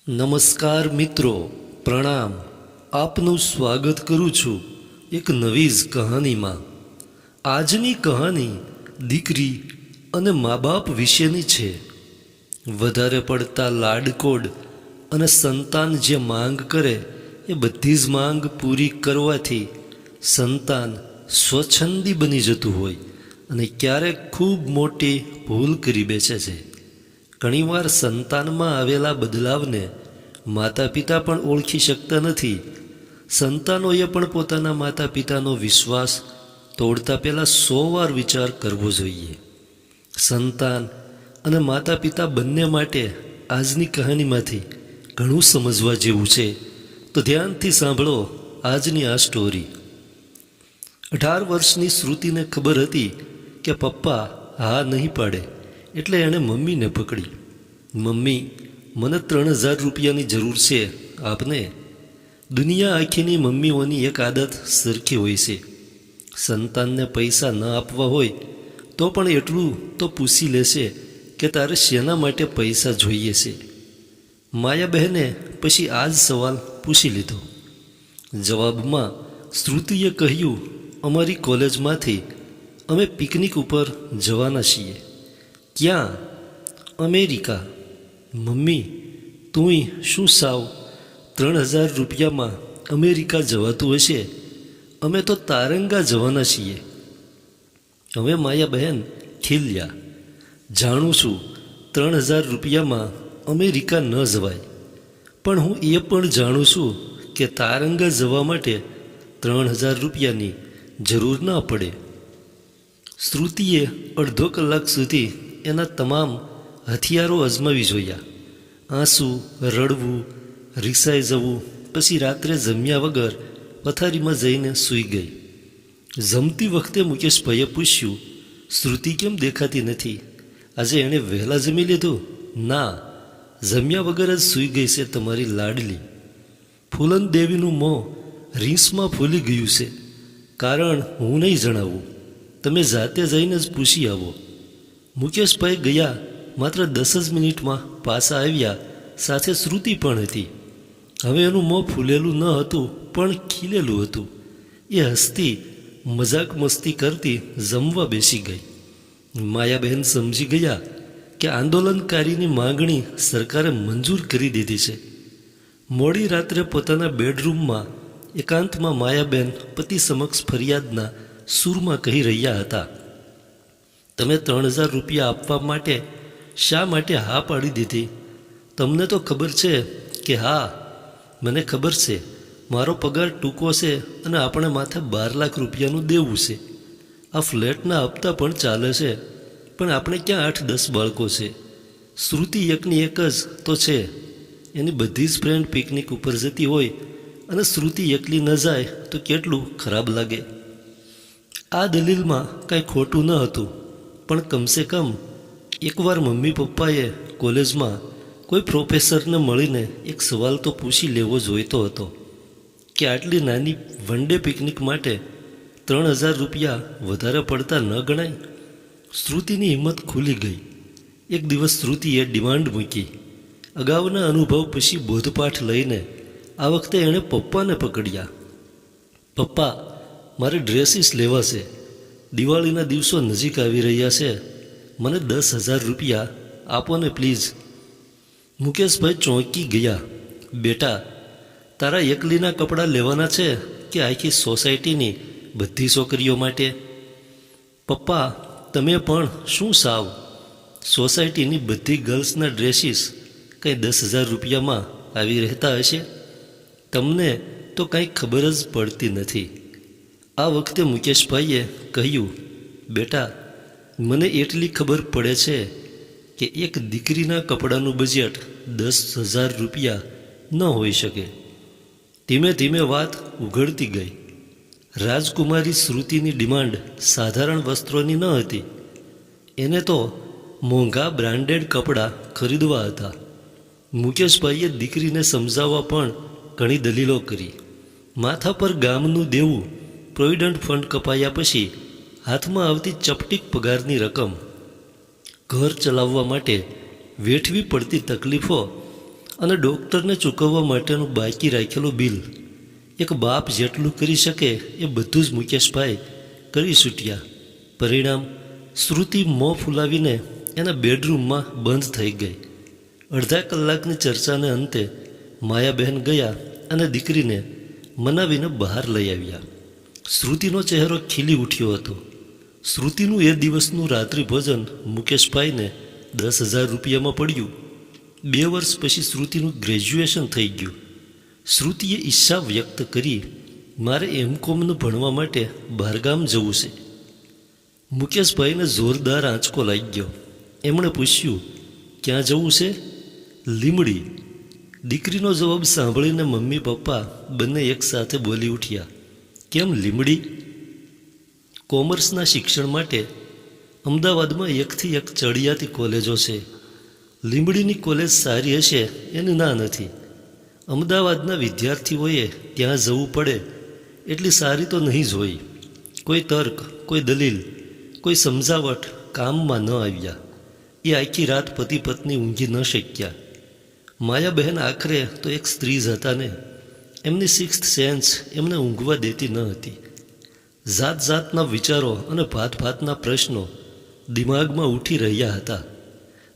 નમસ્કાર મિત્રો, પ્રણામ. આપનું સ્વાગત કરું છું એક નવી જ કહાનીમાં. આજની કહાની દીકરી અને મા બાપ વિશેની છે. વધારે પડતા લાડકોડ અને સંતાન જે માંગ કરે એ બધી જ માંગ પૂરી કરવાથી સંતાન સ્વચ્છંદી બની જતું હોય અને ક્યારેક ખૂબ મોટી ભૂલ કરી બેસે છે. ઘણીવાર સંતાનમાં આવેલા બદલાવને માતા પિતા પણ ઓળખી શકતા નથી. સંતાનોએ પણ પોતાના માતા પિતાનો વિશ્વાસ તોડતા પહેલાં 100 વાર વિચાર કરવો જોઈએ. સંતાન અને માતા પિતા બંને માટે આજની કહાનીમાંથી ઘણું સમજવા જેવું છે, તો ધ્યાનથી સાંભળો આજની આ સ્ટોરી. 18 વર્ષની શ્રુતિને ખબર હતી કે પપ્પા હા નહીં પાડે, એટલે એણે મમ્મીને પકડી. મમ્મી, મને 3000 રૂપિયાની જરૂર છે, આપને. દુનિયા આખીની મમ્મીઓની એક આદત સરખી હોય છે. સંતાનને પૈસા ન આપવા હોય તો પણ એટલું તો પૂછી લેશે કે તારે શેના માટે પૈસા જોઈએ છે. માયા બહેને પછી આ જ સવાલ પૂછી લીધો. જવાબમાં શ્રુતિએ કહ્યું, અમારી કોલેજમાંથી અમે પિકનિક ઉપર જવાના છીએ. ક્યાં? અમેરિકા. મમ્મી, તુંય શું સાવ 3000 રૂપિયામાં અમેરિકા જવાતું હશે? અમે તો તારંગા જવાના છીએ. હવે માયા બહેન ખીલ્યા. જાણું છું 3000 રૂપિયામાં અમેરિકા ન જવાય, પણ હું એ પણ જાણું છું કે તારંગા જવા માટે 3000 રૂપિયાની જરૂર ના પડે. શ્રુતિએ અડધો કલાક સુધી એના તમામ હથિયારો અજમાવી જોયા. આંસુ, રડવું, રિસાઈ જવું, પછી રાત્રે જમ્યા વગર પથારીમાં જઈને સૂઈ ગઈ. જમતી વખતે મુકેશભાઈએ પૂછ્યું, શ્રુતિ કેમ દેખાતી નથી? આજે એણે વહેલા જમી લીધું? ના, જમ્યા વગર જ સૂઈ ગઈ છે તમારી લાડલી. ફૂલન દેવીનું મોં રીંસમાં ફૂલી ગયું છે. કારણ હું નહીં જણાવું, તમે જાતે જઈને જ પૂછી આવો. મુકેશભાઈ ગયા માત્ર 10 જ મિનિટમાં પાછા આવ્યા. સાથે શ્રુતિ પણ હતી. હવે એનું મોં ફૂલેલું ન હતું, પણ ખીલેલું હતું. એ હસતી, મજાક મસ્તી કરતી જમવા બેસી ગઈ. માયાબહેન સમજી ગયા કે આંદોલનકારીની માંગણી સરકારે મંજૂર કરી દીધી છે. મોડી રાત્રે પોતાના બેડરૂમમાં એકાંતમાં માયાબેન પતિ સમક્ષ ફરિયાદના સૂરમાં કહી રહ્યા હતા. તમે 3000 રૂપિયા આપવા માટે શા માટે હા પાડી દીધી? તમને તો ખબર છે કે હા, મને ખબર છે. મારો પગાર ટૂંકો છે અને આપણે માથે 12 લાખ રૂપિયાનું દેવું છે. આ ફ્લેટના હપ્તા પણ ચાલે છે, પણ આપણે ક્યાં 8-10 બાળકો છે. શ્રુતિ એકની એક જ તો છે. એની બધી જ ફ્રેન્ડ પિકનિક ઉપર જતી હોય અને શ્રુતિ એકલી ન જાય તો કેટલું ખરાબ લાગે. આ દલીલમાં કાંઈ ખોટું ન હતું, પણ કમસે કમ એકવાર મમ્મી પપ્પાએ કોલેજમાં કોઈ પ્રોફેસરને મળીને એક સવાલ તો પૂછી લેવો જોઈતો હતો કે આટલી નાની વન ડે પિકનિક માટે 3000 રૂપિયા વધારે પડતા ન ગણાય? શ્રુતિની હિંમત ખુલી ગઈ. એક દિવસ શ્રુતિએ ડિમાન્ડ મૂકી. અગાઉના અનુભવ પછી બોધપાઠ લઈને આ વખતે એણે પપ્પાને પકડ્યા. પપ્પા, મારે ડ્રેસીસ લેવા છે. દિવાળીના દિવસો નજીક આવી રહ્યા છે. મને 10,000 રૂપિયા આપો ને પ્લીઝ. મુકેશભાઈ ચોંકી ગયા. બેટા, તારા એકલીના કપડાં લેવાના છે કે આખી સોસાયટીની બધી છોકરીઓ માટે? પપ્પા, તમે પણ શું સાવ? સોસાયટીની બધી ગર્લ્સના ડ્રેસીસ કંઈ 10,000 રૂપિયામાં આવી રહેતા હશે? તમને તો કાંઈ ખબર જ પડતી નથી. આ વખતે મુકેશભાઈએ કહ્યું, બેટા, મને એટલી ખબર પડે છે કે એક દીકરીના કપડાનું બજેટ 10,000 રૂપિયા ન હોઈ શકે. ધીમે ધીમે વાત ઉઘડતી ગઈ. રાજકુમારી શ્રુતિની ડિમાન્ડ સાધારણ વસ્ત્રોની ન હતી. એને તો મોંઘા બ્રાન્ડેડ કપડાં ખરીદવા હતા. મુકેશભાઈએ દીકરીને સમજાવવા પણ ઘણી દલીલો કરી. માથા પર ગામનું દેવું, પ્રોવિડન્ટ ફંડ કપાયા પછી હાથમાં આવતી ચપટીક પગારની રકમ, ઘર ચલાવવા માટે વેઠવી પડતી તકલીફો અને ડૉક્ટરને ચૂકવવા માટેનું બાકી રાખેલું બિલ એક બાપ જેટલું કરી શકે એ બધું જ મુકેશભાઈ કરી છૂટ્યા. પરિણામ, શ્રુતિ મોં ફૂલાવીને એના બેડરૂમમાં બંધ થઈ ગઈ. અડધા કલાકની ચર્ચાને અંતે માયાબહેન ગયા અને દીકરીને મનાવીને બહાર લઈ આવ્યા. શ્રુતિનો ચહેરો ખીલી ઉઠ્યો હતો. શ્રુતિનું એ દિવસનું રાત્રિ ભોજન મુકેશભાઈને 10,000 રૂપિયામાં પડ્યું. 2 વર્ષ પછી શ્રુતિનું ગ્રેજ્યુએશન થઈ ગયું. શ્રુતિએ ઈચ્છા વ્યક્ત કરી, મારે એમકોમનું ભણવા માટે બહારગામ જવું છે. મુકેશભાઈને જોરદાર આંચકો લાગ્યો. એમણે પૂછ્યું, ક્યાં જવું છે? લીમડી. દીકરીનો જવાબ સાંભળીને મમ્મી પપ્પા બંને એકસાથે બોલી ઉઠ્યા, કેમ લીમડી? કોમર્સના શિક્ષણ માટે અમદાવાદમાં 1 થી 1 ચડિયાતી કોલેજો છે. લીંબડીની કોલેજ સારી હશે એની ના નથી. અમદાવાદના વિદ્યાર્થીઓએ ત્યાં જવું પડે એટલી સારી તો નહીં જ હોય. કોઈ તર્ક, કોઈ દલીલ, કોઈ સમજાવટ કામમાં ન આવ્યા. એ આખી રાત પતિ પત્ની ઊંઘી ન શક્યા. માયાબહેન આખરે તો એક સ્ત્રી જ હતા ને, એમની સિક્સ્થ સેન્સ એમને ઊંઘવા દેતી ન હતી. જાત જાતના વિચારો અને ભાત ભાતના પ્રશ્નો દિમાગમાં ઉઠી રહ્યા હતા.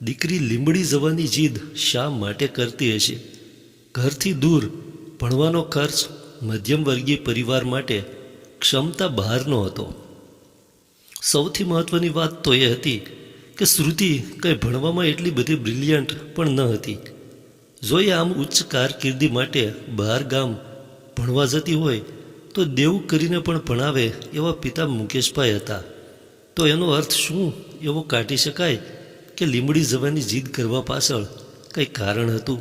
દીકરી લીંબડી જવાની જીદ શા માટે કરતી હશે? ઘરથી દૂર, ભણવાનો ખર્ચ મધ્યમવર્ગીય પરિવાર માટે ક્ષમતા બહારનો હતો. સૌથી મહત્ત્વની વાત તો એ હતી કે શ્રુતિ કંઈ ભણવામાં એટલી બધી બ્રિલિયન્ટ પણ ન હતી. જો એ આમ ઉચ્ચ કારકિર્દી માટે બહાર ગામ ભણવા જતી હોય તો દેવું કરીને પણ ભણાવે એવા પિતા મુકેશભાઈ હતા. તો એનો અર્થ શું એવો કાઢી શકાય કે લીંબડી જવાની જીદ કરવા પાછળ કંઈ કારણ હતું?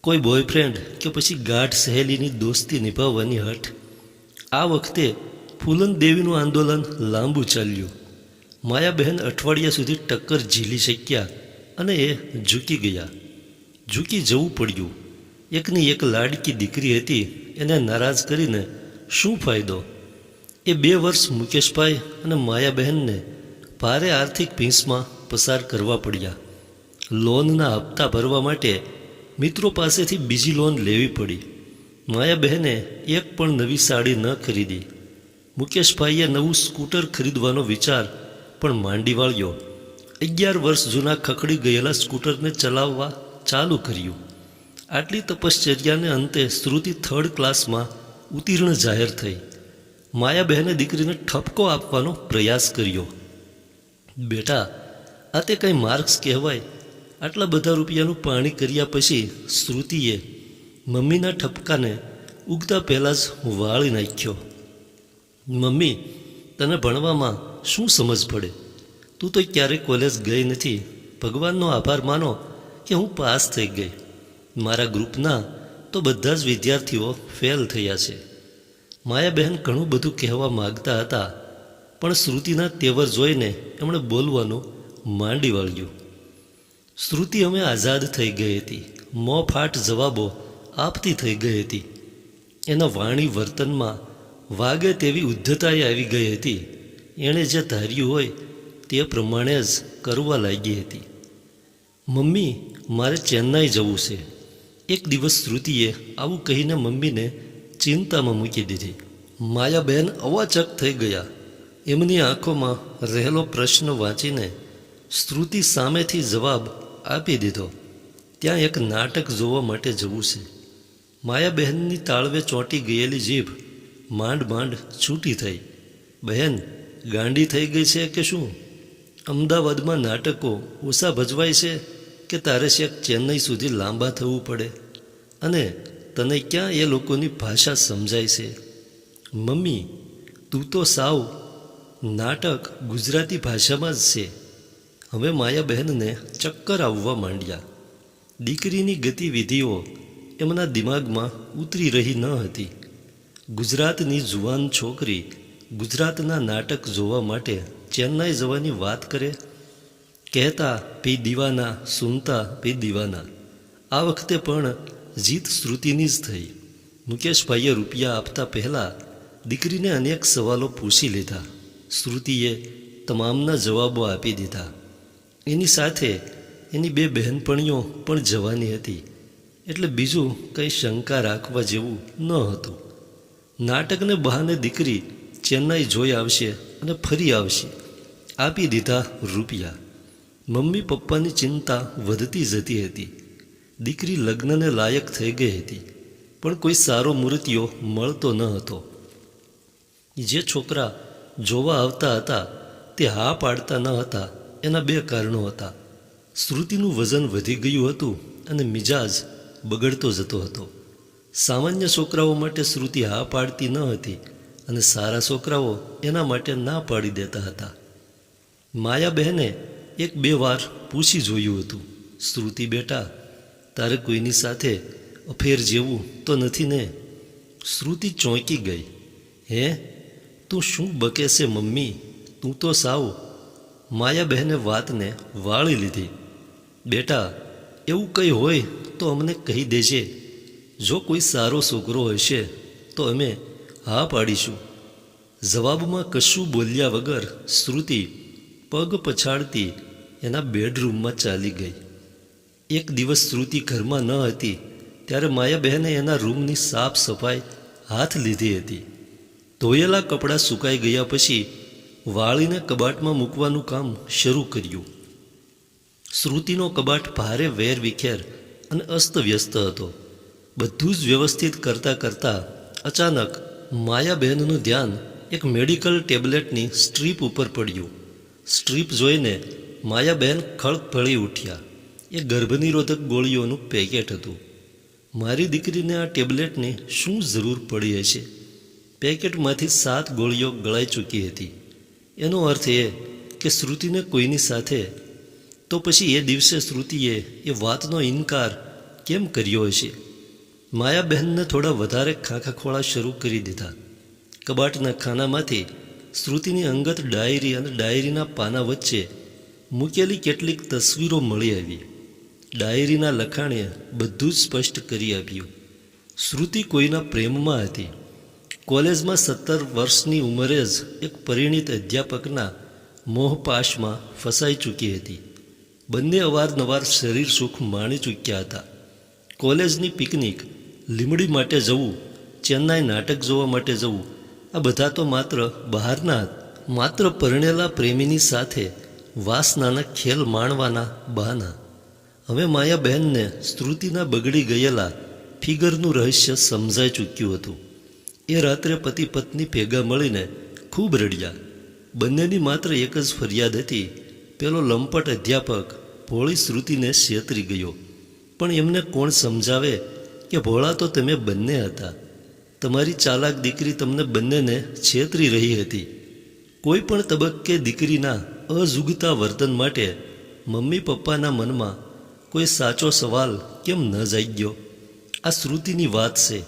કોઈ બોયફ્રેન્ડ કે પછી ગાઢ સહેલીની દોસ્તી નિભાવવાની હઠ? આ વખતે ફૂલન દેવીનું આંદોલન લાંબુ ચાલ્યું. માયાબહેન અઠવાડિયા સુધી ટક્કર ઝીલી શક્યા અને એ ઝૂકી ગયા. ઝૂકી જવું પડ્યું. એકની એક લાડકી દીકરી હતી, એને નારાજ કરીને શું ફાયદો? એ 2 વર્ષ મુકેશભાઈ અને માયાબહેનને ભારે આર્થિક ભીંસમાં પસાર કરવા પડ્યા. લોનના હપ્તા ભરવા માટે મિત્રો પાસેથી બીજી લોન લેવી પડી. માયાબહેને એક પણ નવી સાડી ન ખરીદી. મુકેશભાઈએ નવું સ્કૂટર ખરીદવાનો વિચાર પણ માંડી વાળ્યો. 11 વર્ષ જૂના ખખડી ગયેલા સ્કૂટરને ચલાવવા ચાલુ કર્યું. આટલી તપશ્ચર્યાને અંતે શ્રુતિ 3rd ક્લાસમાં ઉત્તીર્ણ જાહેર થઈ. માયાબહેને દીકરીને ઠપકો આપવાનો પ્રયાસ કર્યો. બેટા, આ તે કંઈ માર્ક્સ કહેવાય? આટલા બધા રૂપિયાનું પાણી કર્યા પછી શ્રુતિએ મમ્મીના ઠપકાને ઉગતા પહેલાં જ વાળી નાખ્યો. મમ્મી, તને ભણવામાં શું સમજ પડે? તું તો ક્યારેય કોલેજ ગઈ નથી. ભગવાનનો આભાર માનો કે હું પાસ થઈ ગઈ. મારા ગ્રુપના તો બધા જ વિદ્યાર્થીઓ ફેલ થયા છે. માયાબહેન ઘણું બધું કહેવા માગતા હતા, પણ શ્રુતિના તેવર જોઈને એમણે બોલવાનું માંડી વાળ્યું. શ્રુતિ હવે આઝાદ થઈ ગઈ હતી. મોં ફાટ જવાબો આપતી થઈ ગઈ હતી. એના વાણી વર્તનમાં વાગે તેવી ઉદ્ધતાએ આવી ગઈ હતી. એણે જે ધાર્યું હોય તે પ્રમાણે જ કરવા લાગી હતી. મમ્મી, મારે ચેન્નાઈ જવું છે. એક દિવસ શ્રુતિએ આવું કહીને મમ્મીને ચિંતામાં મૂકી દીધી. માયાબહેન અવાચક થઈ ગયા. એમની આંખોમાં રહેલો પ્રશ્ન વાંચીને શ્રુતિ સામેથી જવાબ આપી દીધો, ત્યાં એક નાટક જોવા માટે જવું છે. માયાબહેનની તાળવે ચોંટી ગયેલી જીભ માંડ માંડ છૂટી થઈ. બહેન, ગાંડી થઈ ગઈ છે કે શું? અમદાવાદમાં નાટકો ઓછા ભજવાય છે કે તારે શેક ચેન્નઈ સુધી લાંબા થવું પડે? અને તને ક્યાં એ લોકોની ભાષા સમજાય છે? મમ્મી, તું તો સાવ નાટક ગુજરાતી ભાષામાં જ છે. હવે માયાબહેનને ચક્કર આવવા માંડ્યા. દીકરીની ગતિવિધિઓ એમના દિમાગમાં ઉતરી રહી ન હતી. ગુજરાતની જુવાન છોકરી ગુજરાતના નાટક જોવા માટે ચેન્નાઈ જવાની વાત કરે. કહેતા ભી દીવાના, સુનતા ભી દીવાના. આ વખતે પણ જીત શ્રુતિની જ થઈ. મુકેશભાઈએ રૂપિયા આપતા પહેલાં દીકરીને અનેક સવાલો પૂછી લીધા. શ્રુતિએ તમામના જવાબો આપી દીધા. એની સાથે એની 2 બહેનપણીઓ પણ જવાની હતી. એટલે બીજું કંઈ શંકા રાખવા જેવું ન હતું. નાટકને બહાને દીકરી ચેન્નાઈ જોઈ આવશે અને ફરી આવશે. આપી દીધા રૂપિયા. મમ્મી પપ્પાની ચિંતા વધતી જતી હતી. દીકરી લગ્નને લાયક થઈ ગઈ હતી, પણ કોઈ સારો મૂર્તિઓ મળતો ન હતો. જે છોકરા જોવા આવતા હતા તે હા પાડતા ન હતા. એના બે કારણો હતા. શ્રુતિનું વજન વધી ગયું હતું અને મિજાજ બગડતો જતો હતો. સામાન્ય છોકરાઓ માટે શ્રુતિ હા પાડતી ન હતી અને સારા છોકરાઓ એના માટે ના પાડી દેતા હતા. માયાબહેને એક બે વાર પૂછી જોયું હતું, શ્રુતિ બેટા, તારે કોઈની સાથે અફેર જેવું તો નથી ને? શ્રુતિ ચોંકી ગઈ. હે, તું શું બકે છે મમ્મી? તું તો સાવ. માયાબહેને વાતને વાળી લીધી. બેટા, એવું કંઈ હોય તો અમને કહી દેજે. જો કોઈ સારો છોકરો હશે તો અમે હા પાડીશું. જવાબમાં કશું બોલ્યા વગર શ્રુતિ પગ પછાડતી એના બેડરૂમમાં ચાલી ગઈ. એક દિવસ શ્રુતિ ઘરમાં ન હતી ત્યારે માયાબહેને એના રૂમની સાફ સફાઈ હાથ લીધી હતી. ધોયેલા કપડાં સુકાઈ ગયા પછી વાળીને કબાટમાં મૂકવાનું કામ શરૂ કર્યું. શ્રુતિનો કબાટ ભારે વેરવિખેર અને અસ્તવ્યસ્ત હતો. બધું જ વ્યવસ્થિત કરતાં કરતાં અચાનક માયાબહેનનું ધ્યાન એક મેડિકલ ટેબ્લેટની સ્ટ્રીપ ઉપર પડ્યું. સ્ટ્રીપ જોઈને માયાબહેન ખળભળી ઉઠ્યા. એ ગર્ભનિરોધક ગોળીઓનું પેકેટ હતું. મારી દીકરીને આ ટેબ્લેટની શું જરૂર પડી હશે? પેકેટમાંથી 7 ગોળીઓ ગળાઈ ચૂકી હતી. એનો અર્થ એ કે શ્રુતિને કોઈની સાથે. તો પછી એ દિવસે શ્રુતિએ એ વાતનો ઇનકાર કેમ કર્યો હશે? માયાબહેનને થોડા વધારે ખાંખાખોળા શરૂ કરી દીધા. કબાટના ખાનામાંથી શ્રુતિની અંગત ડાયરી અને ડાયરીના પાના વચ્ચે મૂકેલી કેટલીક તસવીરો મળી આવી. ડાયરીના લખાણે બધું જ સ્પષ્ટ કરી આપ્યું. શ્રુતિ કોઈના પ્રેમમાં હતી. કોલેજમાં 17 વર્ષની ઉંમરે જ એક પરિણીત અધ્યાપકના મોહપાશમાં ફસાઈ ચૂકી હતી. બંને અવારનવાર શરીર સુખ માણી ચૂક્યા હતા. કોલેજની પિકનિક, લીમડી માટે જવું, ચેન્નાઈ નાટક જોવા માટે જવું, આ બધા તો માત્ર બહારના, માત્ર પરણેલા પ્રેમીની સાથે વાસનાના ખેલ માણવાના બહાના. હવે માયાબહેનને શ્રુતિના બગડી ગયેલા ફિગરનું રહસ્ય સમજાઈ ચૂક્યું હતું. એ રાત્રે પતિ પત્ની ભેગા મળીને ખૂબ રડ્યા. બંનેની માત્ર એક જ ફરિયાદ હતી, પેલો લંપટ અધ્યાપક ભોળી શ્રુતિને છેતરી ગયો. પણ એમને કોણ સમજાવે કે ભોળા તો તમે બંને હતા. તમારી ચાલાક દીકરી તમને બંનેને છેતરી રહી હતી. કોઈ પણ તબક્કે દીકરીના અજુગતા વર્તન માટે મમ્મી પપ્પાના મનમાં કોઈ સાચો સવાલ કેમ ન જાગ્યો? આ શ્રુતિની વાત છે.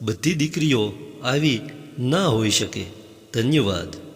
બધી દીકરીઓ આવી ના હોઈ શકે. ધન્યવાદ.